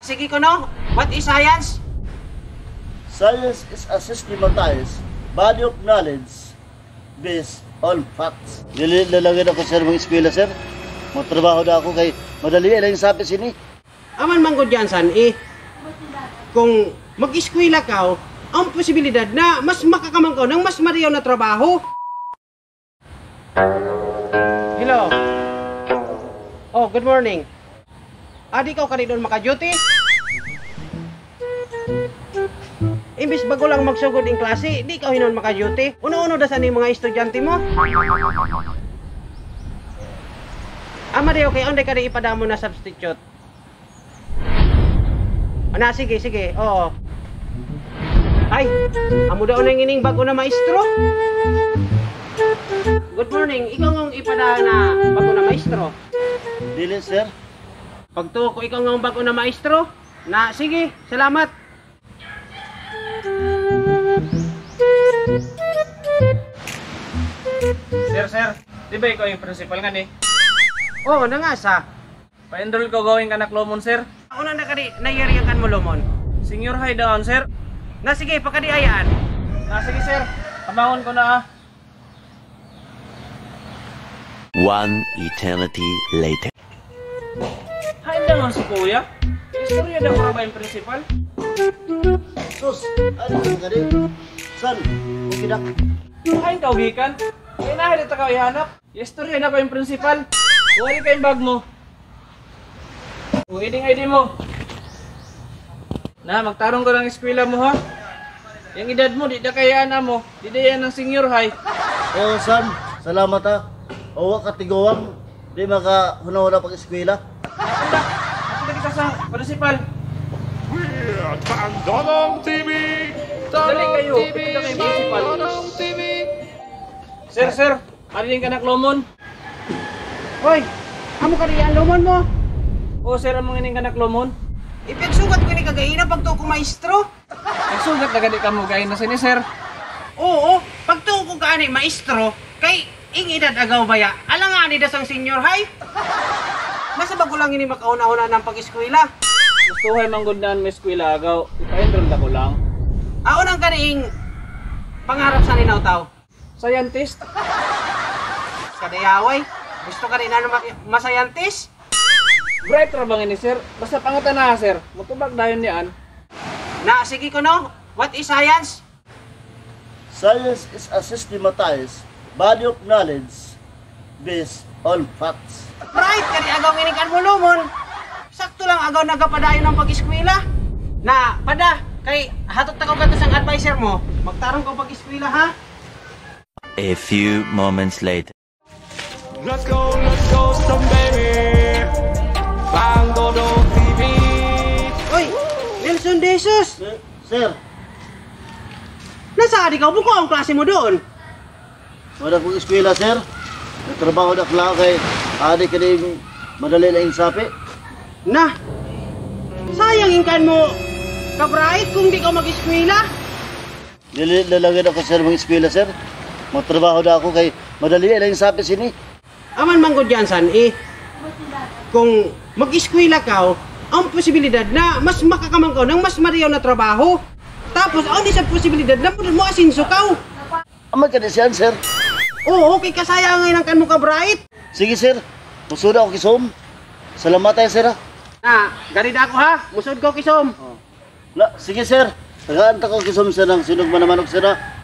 Sige ko no, what is science? Science is a systematized body of knowledge based on facts. Lalagyan ako sir mga eskwela sir. Magtrabaho na ako kay madali lang yung sabi sini. Aman manggod yan san kung mag-eskwela ka, ang posibilidad na mas makakamang ka ng mas mariyaw na trabaho. Hello. Oh, good morning. Di ka doon maka-duty? Imbis bago lang magsugod in klase, di ka hinon maka-duty. Uno-uno dasan yung mga estudyante mo. Mariyaw kay onde ka rin ipadamo na substitute. Sige, oo. Ay, amo daw na ining bago na maestro. Good morning, ikaw ngong ipada na bago na maestro. Dili sir. Pagtuo ko ikaw ngong bago na maestro. Sige, salamat. Sir, di ba ikaw yung principal nga ni? Oo, nangasa. Pa-enroll ko gawin ka na Klomon, sir. Una na kadi nayariyakan mo lumon. Senior high down, sir. Sige, pakadiayaan. Sige, sir. Kabangon ko na One eternity later. Hain naman si kuya. Istorya na ko ba yung principal? Sus, ano ka rin? San, okay na. Hain ka ugikan. Kaya nahil ito ka ihanap. Istorya na ko yung principal. Huwag ka yung bag mo. Huwag ID mo. Magtarong ko ng eskwela mo ha. Yung edad mo, di na kayaan na mo. Di na yan ng senior high. Oh, Sam, salamat ha. Owa katigawang, di maka-hunahuna pag-eskwela. Nakita kita sa principal. Tanong TV! Dali kayo. Kita kayo principal. TV! Sir. Arinig ka na Klomon. Hoy, amo ka riyan lumon mo. Oo, sir, ang mga ining ka na Klomon. Ipagsugat ko ni kagaina pagtuo ko maestro. Nagsugat na gani ka mo gayon na sini, sir. Oo, pagtuo ko kaani maestro, kay ing edad agaw baya, alangani dasang senior high. Masa bago lang ini makauna-una ng pag-eskwela. Gustuhay manggundaan may eskwela agaw. Ipa-enroll na ko lang. Unang kaniing pangarap sa ninaw tao. Scientist? Kadayaway, gusto ka rin ano masayantis? Bright ra bang ini, sir? Basta pangatan na, sir. Matubag dayon niyan. Sige ko no, what is science? Science is a systematized body of knowledge based on facts. Right, kani agaw nginikan mo lumon. Sakto lang agaw nagapadayon ng pag-eskwela. Pada, kay hatot ta ko gatos ang advisor mo. Magtarong ko pag-eskwela ha. A few moments later. Let's go, some baby! Tanong TV! Oy, Nelson De Jesus! Sir, Nasaan ikaw? Buko ang klase mo doon. wala kong eskwela sir. Nagtrabaho na klang kay adik ka rin madali na yung sapi. Sayang ingkan mo ka-bright kung di ka mag-eskwela. Lalagyan ako sir mga eskwela sir. Magtrabaho na ako kay madali lang yung sapi sini. Aman manggod yan san kung mag-eskwela ka, ang posibilidad na mas makakamang ka ng mas mariyaw na trabaho. Tapos, ang isa posibilidad na mo asinso ka. Amag ka na siyan sir. Oo, okay kasayangin ang kan mo ka-bright. Sige sir, musod ako kisom. Salamat tayo sir ha. Ganida ako ha. Musod ko kisom. Sige sir, tagaan ko kisom sir ng sinugman naman og sir ha.